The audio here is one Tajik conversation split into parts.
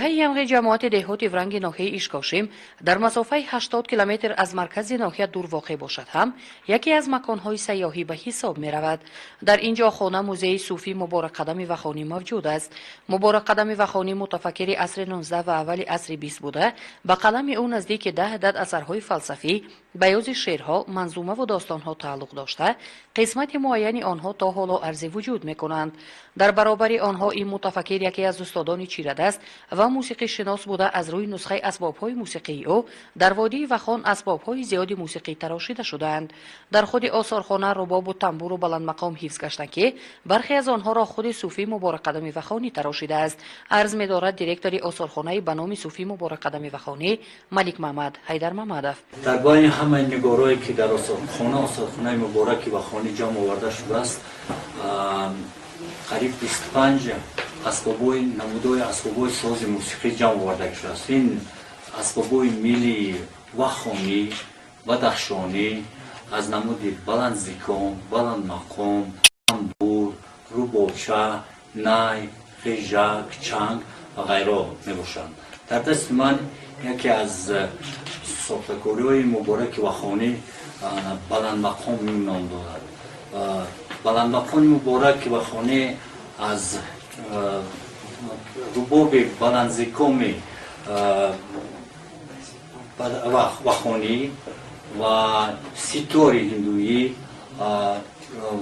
ҳамғи ҷамоати деҳоти вранги ноҳияи ишкошим дар масофаи 80 километр аз маркази ноҳия дур воқеъ бошад ҳам яке аз маконҳои сайёҳӣ ба ҳисоб меравад. Дар ин ҷо хона музеи суфӣ Муборакқадами Вахонӣ мавҷуд аст. Муборакқадами Вахонӣ мутафаккири асри 19 ва аввали асри 20 буда, ба қалами ӯ наздики 10 адад асарҳои фалсафӣ ба ёзи шеърҳо, манзумаву достонҳо тааллуқ дошта, қисмати муайяни онҳо то ҳоло арзи вуҷуд мекунанд. Дар баробари онҳо ин мутафаккир яке аз устодони чирадаст ва мусиқишинос буда аз рӯи нусхаи асбобҳои мусиқии ӯ дар водии Вахон асбобҳои зиёди мусиқӣ тарошида шудаанд. Дар худи осорхона рубобу тамбуру баландмақом ҳифз гаштанд ки бархе аз онҳоро худи суфӣ Муборакқадами Вахонӣ тарошидааст. Арз медорад директори осорхонаи ба номи суфӣ Муборакқадами Вахонӣ Малик Маҳмад Ҳайдар Маҳмадов. Дар байни ҳамаи нигорое ки дар осорхонаи Мубораки Вахонӣ ҷамъ оварда шудааст, қариб 25 асбобҳои намудҳои асбобҳои сози мусиқӣ ҷамъ оварда шудааст. Ин асбобҳои миллии Вахонӣ, бадахшонӣ аз намуди баландзиком, баландмақом, тамбур, рубобча, най, ғижак, чанг ва ғайро мебошанд. Дар дасти ман яке аз сохтакориҳои Мубораки Вахонӣ баландмақом ном дорад. Баландмақоми Мубораки Вахонӣ аз рубоби баландзикоми Вахонӣ ва ситори ҳиндуӣ,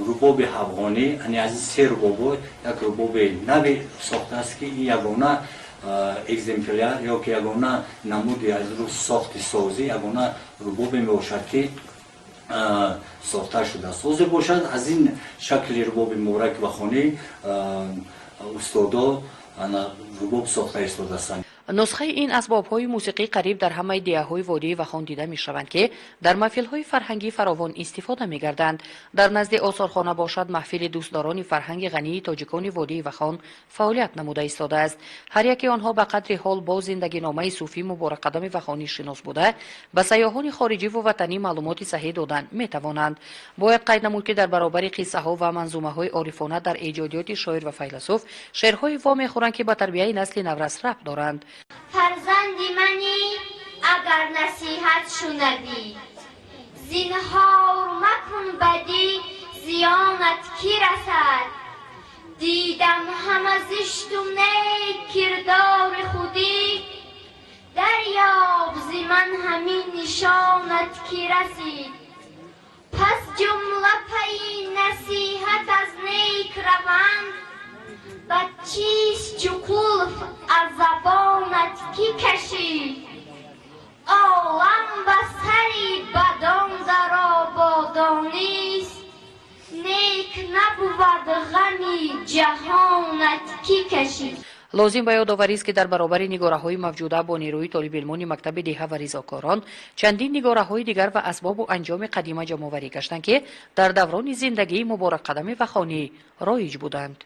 рубоби ҳафғонӣ, аз ин се рубобҳо як рубоби нави сохтааст ки ин ягона экземпляр ё ки ягона намуди аз рӯи сохти созӣ ягона рубобе мебошад ки сохта шудааст. Ҳозир бошад аз ин шакли рубоби Мубораки Вахонӣ устодо рубоб сохта истодаастанд. нусхаи ин асбобҳои мусиқӣ қариб дар ҳамаи диҳаҳои водии Вахон дида мешаванд ки дар маҳфилҳои фарҳангӣ фаровон истифода мегарданд. Дар назди осорхона бошад маҳфили дӯстдорони фарҳанги ғании тоҷикони водии Вахон фаъолият намуда истодааст. ҳар яки онҳо ба қадри ҳол бо зиндагиномаи суфӣ Муборакқадами Вахонӣ шинос буда, ба сайёҳони хориҷиву ватанӣ маълумоти саҳӣ додан метавонанд. Бояд қайд намуд ки дар баробари қиссаҳо ва манзумаҳои орифона дар эҷодиёти шоир ва файласуф шеърҳои во мехӯранд ки ба тарбияи насли наврас рабт доранд. فرزندی منی اگر نصیحت شنوی زینهار مکن بدی زیانت کی رسد دیدم همه زشت و نیک کردار خودی دریاب ز من همین نشانت کی رسید پس جمله پی نصیحت از نیک روند بچیست چو قلف از زبانت کی کشید عالم به سری بدان در آبادانیست نیک نبود غمی جهانت کی کشید. лозим ба ёдоварист ки дар баробари нигораҳои мавҷуда бо нерӯи толибилмони мактаби деҳа ва ризокорон чандин нигораҳои дигар ва асбобу анҷоми қадима ҷамъоварӣ гаштанд ки дар даврони зиндагии Муборакқадами Вахонӣ роиҷ буданд.